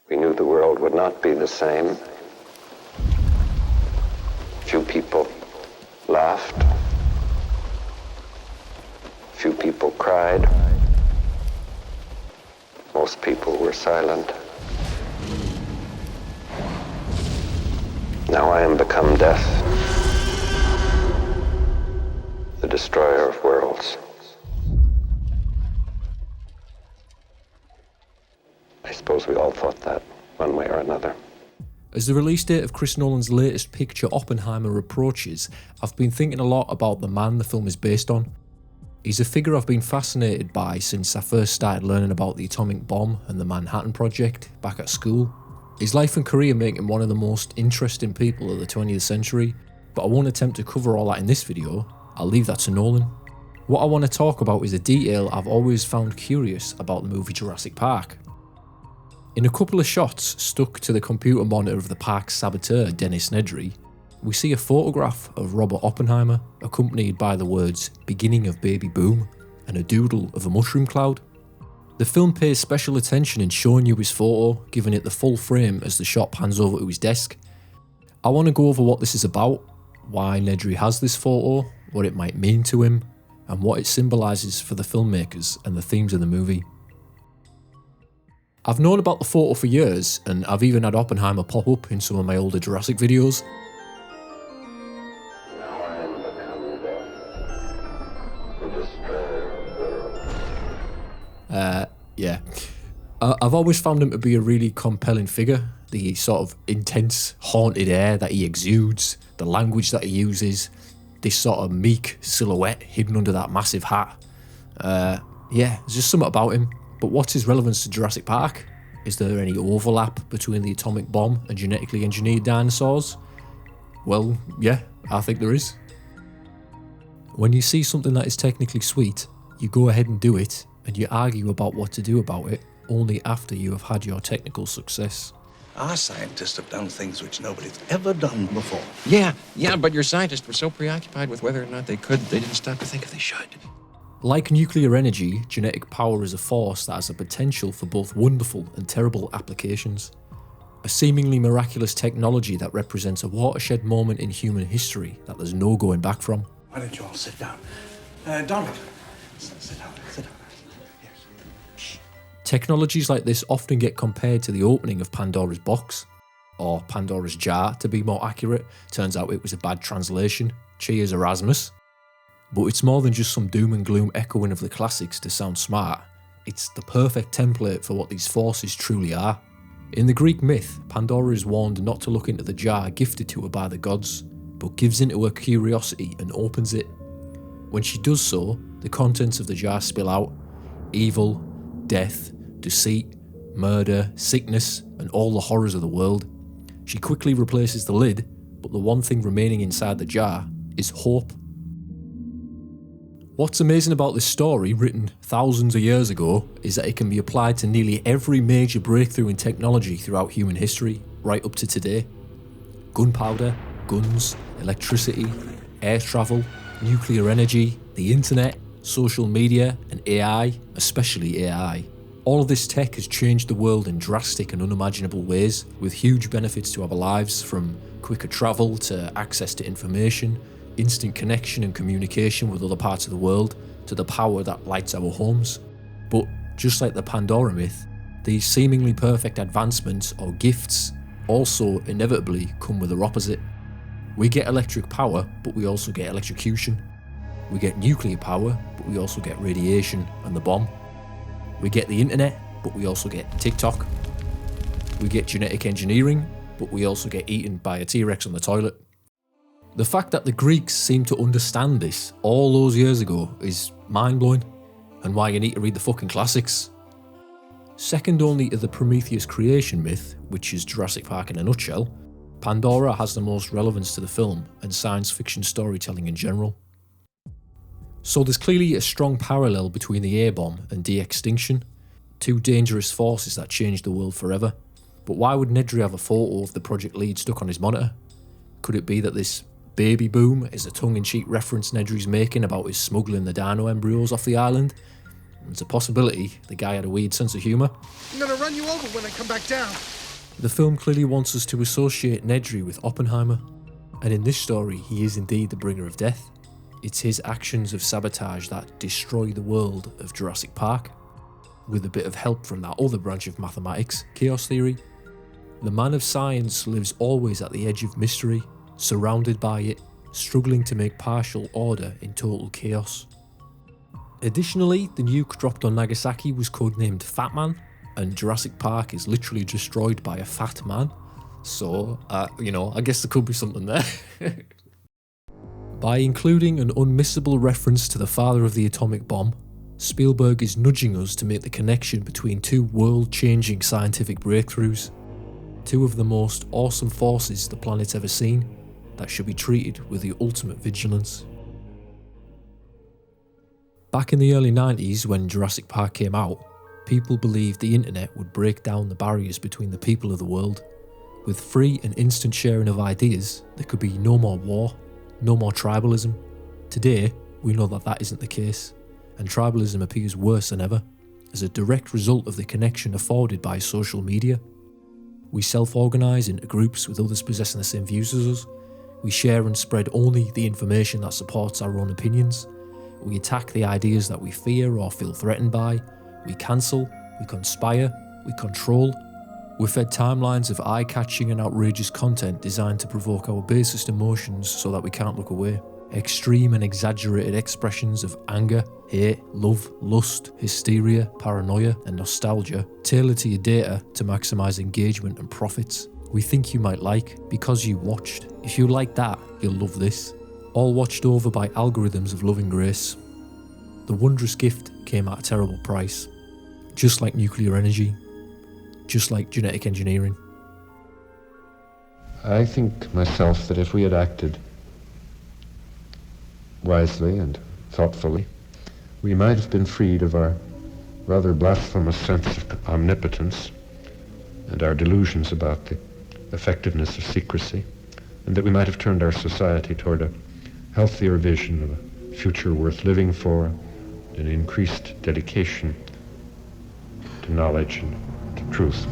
We knew the world would not be the same. Few people laughed. Few people cried. Most people were silent. Now I am become death, the destroyer of worlds. I suppose we all thought that, one way or another. As the release date of Chris Nolan's latest picture Oppenheimer approaches, I've been thinking a lot about the man the film is based on. He's a figure I've been fascinated by since I first started learning about the atomic bomb and the Manhattan Project back at school. His life and career make him one of the most interesting people of the 20th century, but I won't attempt to cover all that in this video. I'll leave that to Nolan. What I want to talk about is a detail I've always found curious about the movie Jurassic Park. In a couple of shots stuck to the computer monitor of the park's saboteur, Dennis Nedry, we see a photograph of Robert Oppenheimer accompanied by the words "beginning of baby boom" and a doodle of a mushroom cloud. The film pays special attention in showing you his photo, giving it the full frame as the shot pans over to his desk. I want to go over what this is about, why Nedry has this photo, what it might mean to him, and what it symbolises for the filmmakers and the themes of the movie. I've known about the photo for years, and I've even had Oppenheimer pop up in some of my older Jurassic videos. Now I am become death, the destroyer of worlds. Yeah. I've always found him to be a really compelling figure. The sort of intense, haunted air that he exudes, the language that he uses, this sort of meek silhouette hidden under that massive hat. Yeah, there's just something about him. But what's his relevance to Jurassic Park? Is there any overlap between the atomic bomb and genetically engineered dinosaurs? Well, yeah, I think there is. When you see something that is technically sweet, you go ahead and do it, and you argue about what to do about it only after you have had your technical success. Our scientists have done things which nobody's ever done before. Yeah, but your scientists were so preoccupied with whether or not they didn't stop to think if they should. Like nuclear energy, genetic power is a force that has a potential for both wonderful and terrible applications. A seemingly miraculous technology that represents a watershed moment in human history that there's no going back from. Why don't you all sit down? Donald, sit down. Yes. Technologies like this often get compared to the opening of Pandora's box, or Pandora's jar to be more accurate. Turns out it was a bad translation. Cheers, Erasmus. But it's more than just some doom and gloom echoing of the classics to sound smart. It's the perfect template for what these forces truly are. In the Greek myth, Pandora is warned not to look into the jar gifted to her by the gods, but gives into her curiosity and opens it. When she does so, the contents of the jar spill out: evil, death, deceit, murder, sickness, and all the horrors of the world. She quickly replaces the lid, but the one thing remaining inside the jar is hope. What's amazing about this story, written thousands of years ago, is that it can be applied to nearly every major breakthrough in technology throughout human history, right up to today. Gunpowder, guns, electricity, air travel, nuclear energy, the internet, social media, and AI, especially AI. All of this tech has changed the world in drastic and unimaginable ways, with huge benefits to our lives, from quicker travel to access to information, instant connection and communication with other parts of the world, to the power that lights our homes. But just like the Pandora myth, these seemingly perfect advancements or gifts also inevitably come with their opposite. We get electric power, but we also get electrocution. We get nuclear power, but we also get radiation and the bomb. We get the internet, but we also get TikTok. We get genetic engineering, but we also get eaten by a T-Rex on the toilet. The fact that the Greeks seem to understand this all those years ago is mind-blowing, and why you need to read the fucking classics. Second only to the Prometheus creation myth, which is Jurassic Park in a nutshell, Pandora has the most relevance to the film and science fiction storytelling in general. So there's clearly a strong parallel between the A-bomb and de-extinction, two dangerous forces that changed the world forever. But why would Nedry have a photo of the project lead stuck on his monitor? Could it be that this baby boom is a tongue-in-cheek reference Nedry's making about his smuggling the dino embryos off the island? There's a possibility the guy had a weird sense of humour. I'm gonna run you over when I come back down. The film clearly wants us to associate Nedry with Oppenheimer, and in this story he is indeed the bringer of death. It's his actions of sabotage that destroy the world of Jurassic Park, with a bit of help from that other branch of mathematics, chaos theory. The man of science lives always at the edge of mystery, surrounded by it, struggling to make partial order in total chaos. Additionally, the nuke dropped on Nagasaki was codenamed Fat Man, and Jurassic Park is literally destroyed by a fat man. So, I guess there could be something there. By including an unmissable reference to the father of the atomic bomb, Spielberg is nudging us to make the connection between two world-changing scientific breakthroughs, two of the most awesome forces the planet's ever seen, that should be treated with the ultimate vigilance. Back in the early 90s, when Jurassic Park came out, people believed the internet would break down the barriers between the people of the world. With free and instant sharing of ideas, there could be no more war, no more tribalism. Today, we know that that isn't the case, and tribalism appears worse than ever, as a direct result of the connection afforded by social media. We self-organise into groups with others possessing the same views as us. We share and spread only the information that supports our own opinions. We attack the ideas that we fear or feel threatened by. We cancel, we conspire, we control. We're fed timelines of eye-catching and outrageous content designed to provoke our basest emotions so that we can't look away. Extreme and exaggerated expressions of anger, hate, love, lust, hysteria, paranoia, and nostalgia tailored to your data to maximise engagement and profits. We think you might like because you watched. If you like that, you'll love this. All watched over by algorithms of loving grace. The wondrous gift came at a terrible price. Just like nuclear energy. Just like genetic engineering. I think myself that if we had acted wisely and thoughtfully, we might have been freed of our rather blasphemous sense of omnipotence and our delusions about the effectiveness of secrecy, and that we might have turned our society toward a healthier vision of a future worth living for, an increased dedication to knowledge and to truth.